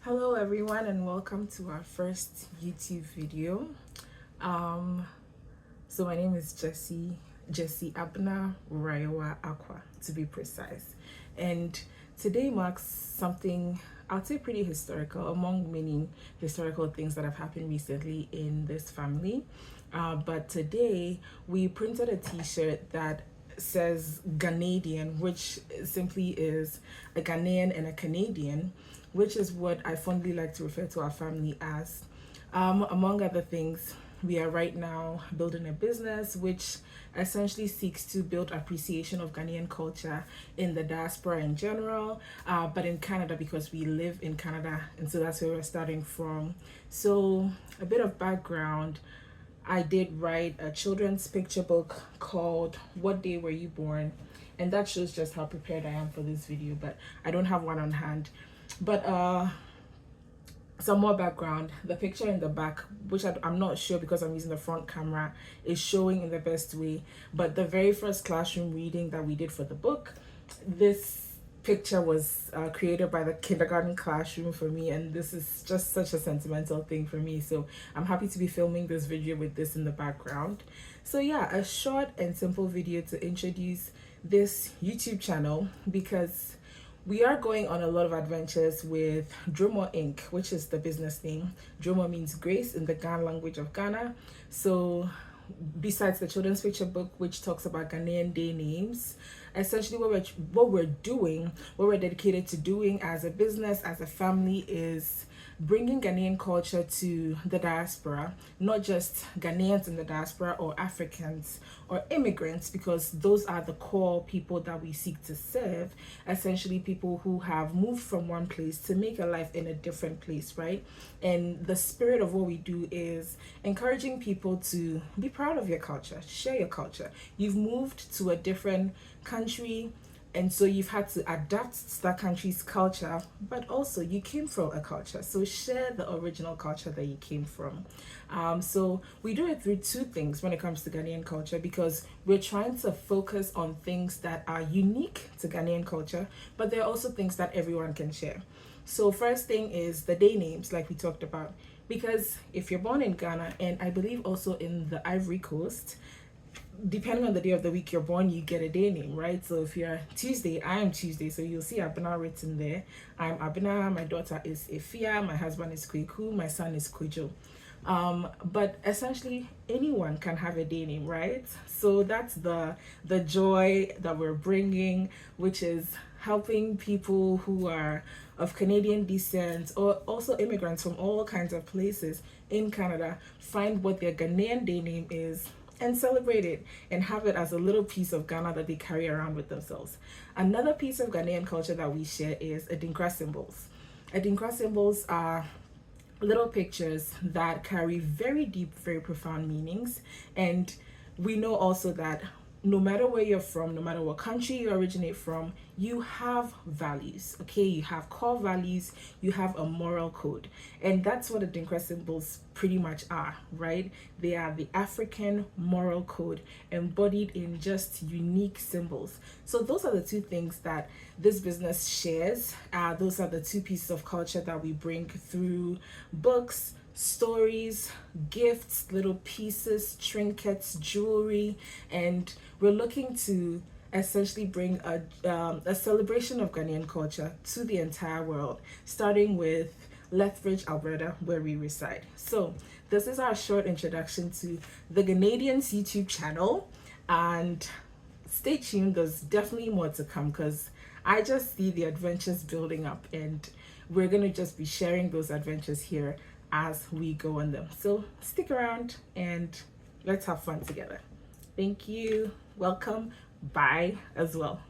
Hello everyone and welcome to our first YouTube video. So my name is Jessie Abna Raiwa Aqua to be precise. And today marks something I'd say pretty historical among many historical things that have happened recently in this family. But today we printed a t-shirt that says Ghanadian, which simply is a Ghanaian and a Canadian, which is what I fondly like to refer to our family as. Among other things, we are right now building a business which essentially seeks to build appreciation of Ghanaian culture in the diaspora in general, but in Canada because we live in Canada, and so that's where we're starting from. So a bit of background. I did write a children's picture book called What Day Were You Born? And that shows just how prepared I am for this video, but I don't have one on hand. But some more background. The picture in the back, which I'm not sure because I'm using the front camera, is showing in the best way. But the very first classroom reading that we did for the book, this picture was created by the kindergarten classroom for me, and this is just such a sentimental thing for me, so I'm happy to be filming this video with this in the background. So yeah, a short and simple video to introduce this YouTube channel because we are going on a lot of adventures with Drohmor Inc, which is the business name. Drohmor means grace in the Ghan language of Ghana. So besides the children's picture book, which talks about Ghanaian day names, essentially what we're dedicated to doing as a business, as a family, is bringing Ghanaian culture to the diaspora, not just Ghanaians in the diaspora or Africans or immigrants, because those are the core people that we seek to serve, essentially people who have moved from one place to make a life in a different place, right? And the spirit of what we do is encouraging people to be proud of your culture, share your culture. You've moved to a different country, and so you've had to adapt to that country's culture, but also you came from a culture, so share the original culture that you came from. So we do it through two things when it comes to Ghanaian culture, because we're trying to focus on things that are unique to Ghanaian culture, but there are also things that everyone can share. So first thing is the day names, like we talked about, because if you're born in Ghana, and I believe also in the Ivory Coast, depending on the day of the week you're born, you get a day name, right? So if you're Tuesday, I am Tuesday, so you'll see Abena written there. I'm Abena, my daughter is Efia, my husband is Kweku, my son is Kwejo. But essentially anyone can have a day name, right? So that's the joy that we're bringing, which is helping people who are of Canadian descent or also immigrants from all kinds of places in Canada find what their Ghanaian day name is and celebrate it and have it as a little piece of Ghana that they carry around with themselves. Another piece of Ghanaian culture that we share is Adinkra symbols. Adinkra symbols are little pictures that carry very deep, very profound meanings. And we know also that no matter where you're from, no matter what country you originate from, you have values, okay? You have core values, you have a moral code. And that's what the Adinkra symbols pretty much are, right? They are the African moral code embodied in just unique symbols. So those are the two things that this business shares. Those are the two pieces of culture that we bring through books, stories, gifts, little pieces, trinkets, jewelry, and we're looking to essentially bring a celebration of Ghanaian culture to the entire world, starting with Lethbridge, Alberta, where we reside. So this is our short introduction to the Ghanadians YouTube channel, and stay tuned, there's definitely more to come because I just see the adventures building up, and we're gonna just be sharing those adventures here as we go on them. So stick around and let's have fun together. Thank you, welcome, bye as well.